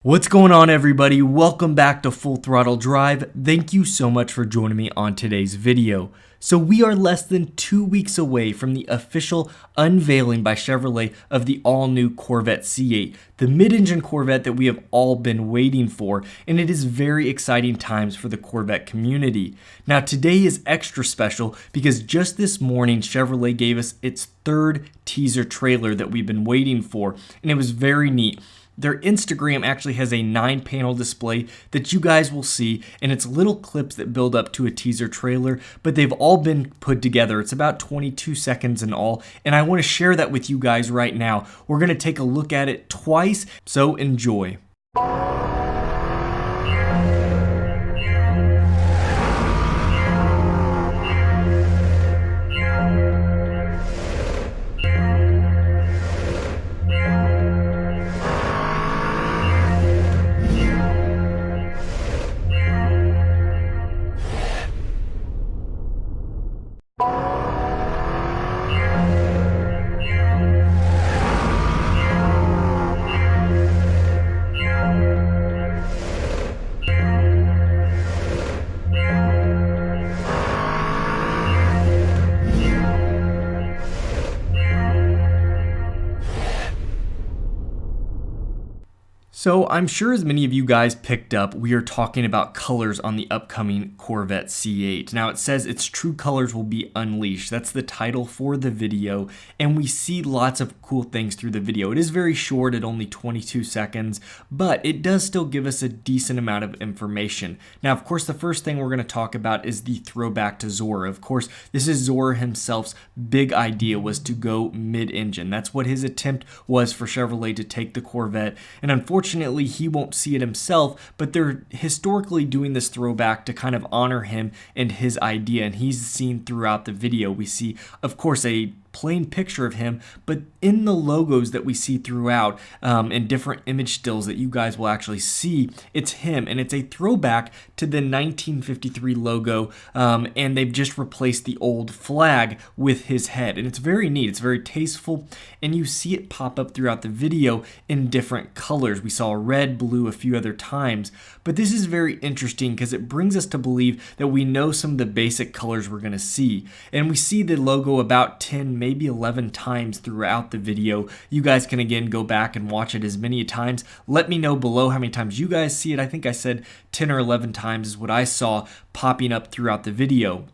What's going on, everybody? Welcome back to Full Throttle Drive. Thank you so much for joining me on today's video. So we are less than 2 weeks away from the official unveiling by Chevrolet of the all-new Corvette C8, the mid-engine Corvette that we have all been waiting for, and it is very exciting times for the Corvette community. Now today is extra special because just this morning Chevrolet gave us its third teaser trailer that we've been waiting for, and it was very neat. Their Instagram actually has a 9-panel display that you guys will see, and it's little clips that build up to a teaser trailer, but they've all been put together. It's about 22 seconds in all, and I want to share that with you guys right now. We're going to take a look at it twice, so enjoy. So I'm sure as many of you guys picked up, we are talking about colors on the upcoming Corvette C8. Now it says its true colors will be unleashed. That's the title for the video, and we see lots of cool things through the video. It is very short at only 22 seconds, but it does still give us a decent amount of information. Now, of course, the first thing we're going to talk about is the throwback to Zora. Of course, this is Zora himself's big idea, was to go mid-engine. That's what his attempt was for Chevrolet to take the Corvette, and unfortunately, he won't see it himself, but they're historically doing this throwback to kind of honor him and his idea, and he's seen throughout the video. We see, of course, a plain picture of him, but in the logos that we see throughout and different image stills that you guys will actually see, it's him, and it's a throwback to the 1953 logo, and they've just replaced the old flag with his head, and it's very neat. It's very tasteful, and you see it pop up throughout the video in different colors. We saw red, blue a few other times, but this is very interesting because it brings us to believe that we know some of the basic colors we're going to see, and we see the logo about 10, maybe 11 times throughout the video. You guys can again go back and watch it as many times. Let me know below how many times you guys see it. I think I said 10 or 11 times is what I saw popping up throughout the video.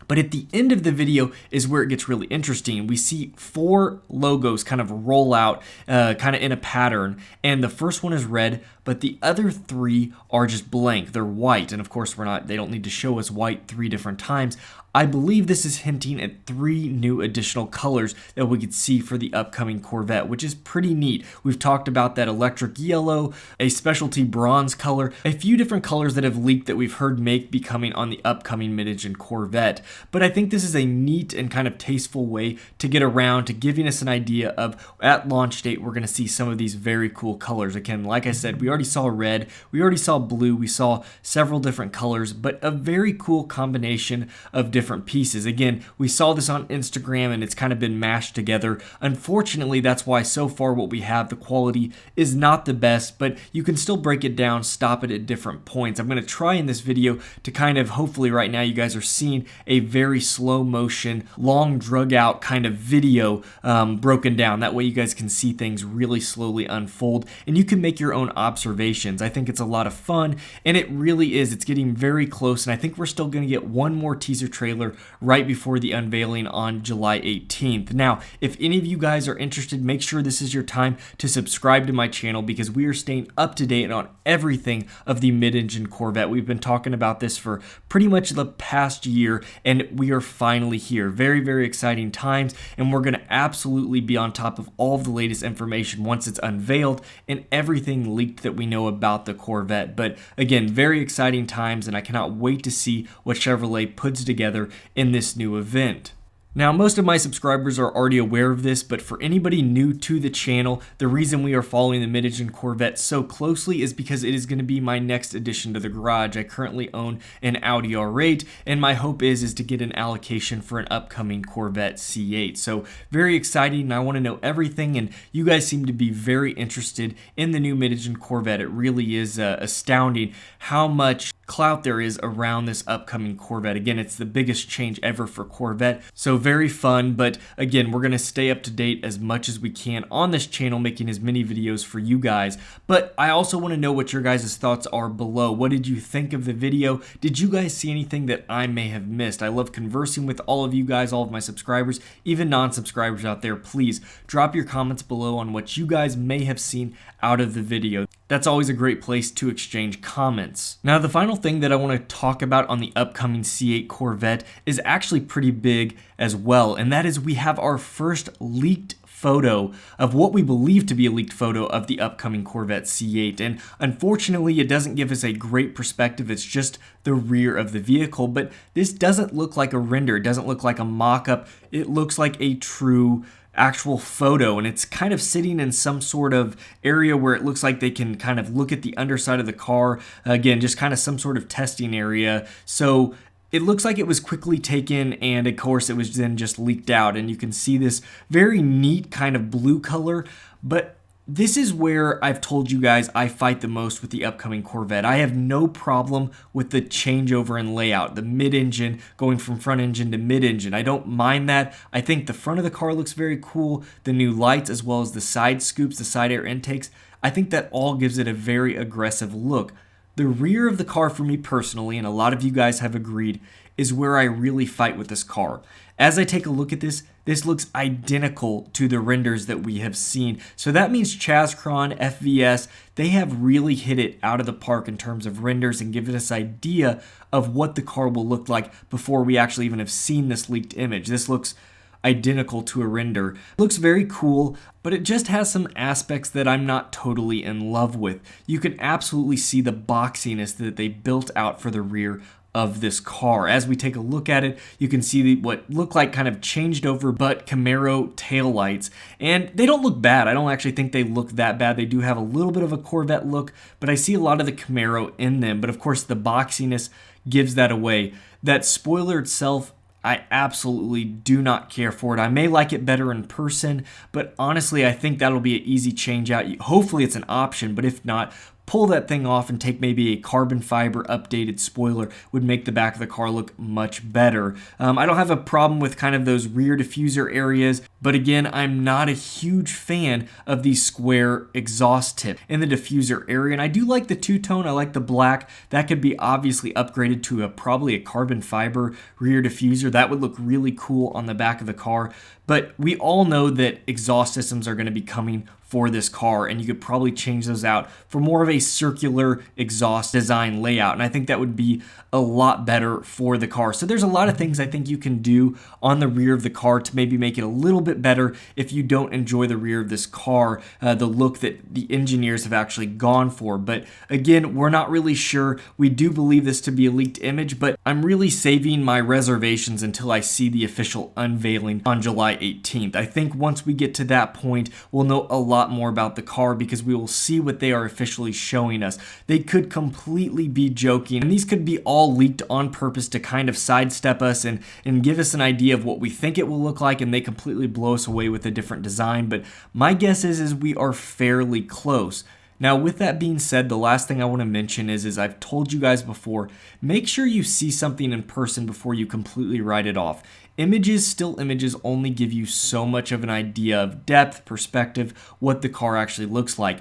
But at the end of the video is where it gets really interesting. We see 4 logos kind of roll out kind of in a pattern, and the first one is red, but the other 3 are just blank. They're white, and of course they don't need to show us white 3 different times. I believe this is hinting at 3 new additional colors that we could see for the upcoming Corvette, which is pretty neat. We've talked about that electric yellow, a specialty bronze color, a few different colors that have leaked that we've heard may be coming on the upcoming mid-engine Corvette. But I think this is a neat and kind of tasteful way to get around to giving us an idea of, at launch date, we're going to see some of these very cool colors. Again, like I said, we already saw red, we already saw blue, we saw several different colors, but a very cool combination of different pieces. Again, we saw this on Instagram and it's kind of been mashed together. Unfortunately, that's why so far what we have, the quality is not the best, but you can still break it down, stop it at different points. I'm going to try in this video to kind of, hopefully right now you guys are seeing a very slow motion, long drug out kind of video broken down. That way you guys can see things really slowly unfold and you can make your own observations. I think it's a lot of fun, and it really is. It's getting very close, and I think we're still going to get one more teaser trailer right before the unveiling on July 18th. Now, if any of you guys are interested, make sure this is your time to subscribe to my channel because we are staying up to date on everything of the mid-engine Corvette. We've been talking about this for pretty much the past year, and we are finally here. Very, very exciting times, and we're going to absolutely be on top of all of the latest information once it's unveiled and everything leaked that we know about the Corvette. But again, very exciting times, and I cannot wait to see what Chevrolet puts together in this new event. Now, most of my subscribers are already aware of this, but for anybody new to the channel, the reason we are following the mid-engine Corvette so closely is because it is going to be my next addition to the garage. I currently own an Audi R8, and my hope is to get an allocation for an upcoming Corvette C8. So very exciting, and I want to know everything, and you guys seem to be very interested in the new mid-engine Corvette. It really is astounding how much clout there is around this upcoming Corvette. Again, it's the biggest change ever for Corvette, so very fun. But again, we're going to stay up to date as much as we can on this channel, making as many videos for you guys. But I also want to know what your guys' thoughts are below. What did you think of the video? Did you guys see anything that I may have missed? I love conversing with all of you guys, all of my subscribers, even non-subscribers out there. Please drop your comments below on what you guys may have seen out of the video. That's always a great place to exchange comments. Now, the final thing that I want to talk about on the upcoming C8 Corvette is actually pretty big as well, and that is we have our first leaked photo of what we believe to be a leaked photo of the upcoming Corvette C8. And unfortunately, it doesn't give us a great perspective. It's just the rear of the vehicle, but this doesn't look like a render. It doesn't look like a mock-up. It looks like a true actual photo, and it's kind of sitting in some sort of area where it looks like they can kind of look at the underside of the car. Again, just kind of some sort of testing area. So it looks like it was quickly taken, and of course it was then just leaked out, and you can see this very neat kind of blue color. But this is where I've told you guys I fight the most with the upcoming Corvette. I have no problem with the changeover in layout, the mid-engine going from front engine to mid-engine. I don't mind that. I think the front of the car looks very cool. The new lights, as well as the side scoops, the side air intakes, I think that all gives it a very aggressive look. The rear of the car, for me personally, and a lot of you guys have agreed, is where I really fight with this car. As I take a look at this, this looks identical to the renders that we have seen. So that means Chazcron, FVS, they have really hit it out of the park in terms of renders and given us an idea of what the car will look like before we actually even have seen this leaked image. This looks identical to a render. It looks very cool, but it just has some aspects that I'm not totally in love with. You can absolutely see the boxiness that they built out for the rear of this car. As we take a look at it, you can see what look like kind of changed over but Camaro taillights, and they don't look bad. I don't actually think they look that bad. They do have a little bit of a Corvette look, but I see a lot of the Camaro in them. But of course, the boxiness gives that away. That spoiler itself, I absolutely do not care for it. I may like it better in person, but honestly, I think that'll be an easy change out. Hopefully it's an option, but if not, pull that thing off and take maybe a carbon fiber updated spoiler would make the back of the car look much better. I don't have a problem with kind of those rear diffuser areas, but again, I'm not a huge fan of the square exhaust tip in the diffuser area. And I do like the two-tone. I like the black. That could be obviously upgraded to probably a carbon fiber rear diffuser. That would look really cool on the back of the car. But we all know that exhaust systems are going to be coming for this car, and you could probably change those out for more of a circular exhaust design layout, and I think that would be a lot better for the car. So there's a lot of things I think you can do on the rear of the car to maybe make it a little bit better if you don't enjoy the rear of this car, the look that the engineers have actually gone for. But again, we're not really sure. We do believe this to be a leaked image, but I'm really saving my reservations until I see the official unveiling on July 18th. I think once we get to that point, we'll know a lot more about the car because we will see what they are officially showing us. They could completely be joking, and these could be all leaked on purpose to kind of sidestep us and give us an idea of what we think it will look like, and they completely blow us away with a different design. But my guess is we are fairly close. Now, with that being said, the last thing I want to mention is I've told you guys before, make sure you see something in person before you completely write it off. Images, still images, only give you so much of an idea of depth, perspective, what the car actually looks like.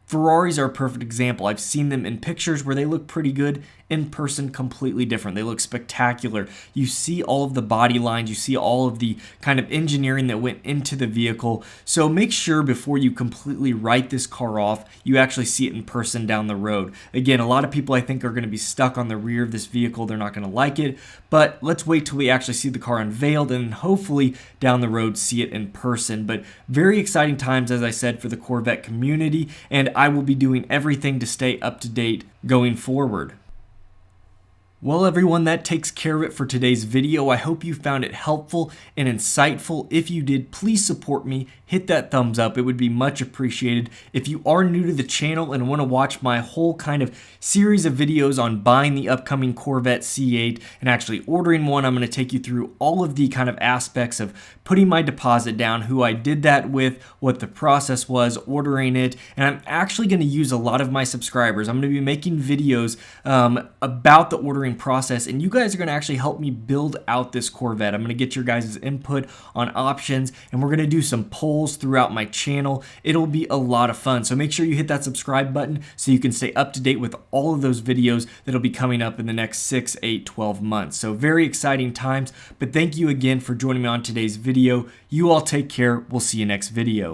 Ferraris are a perfect example. I've seen them in pictures where they look pretty good. In person, completely different. They look spectacular. You see all of the body lines. You see all of the kind of engineering that went into the vehicle. So make sure before you completely write this car off, you actually see it in person down the road. Again, a lot of people I think are going to be stuck on the rear of this vehicle. They're not going to like it. But let's wait till we actually see the car unveiled and hopefully down the road see it in person. But very exciting times, as I said, for the Corvette community. And I will be doing everything to stay up to date going forward. Well, everyone, that takes care of it for today's video. I hope you found it helpful and insightful. If you did, please support me. Hit that thumbs up. It would be much appreciated. If you are new to the channel and want to watch my whole kind of series of videos on buying the upcoming Corvette C8 and actually ordering one, I'm going to take you through all of the kind of aspects of putting my deposit down, who I did that with, what the process was, ordering it, and I'm actually going to use a lot of my subscribers. I'm going to be making videos about the ordering process, and you guys are going to actually help me build out this Corvette. I'm going to get your guys' input on options, and we're going to do some polls throughout my channel. It'll be a lot of fun, so make sure you hit that subscribe button so you can stay up to date with all of those videos that'll be coming up in the next 6, 8, 12 months. So very exciting times, but thank you again for joining me on today's video. You all take care. We'll see you next video.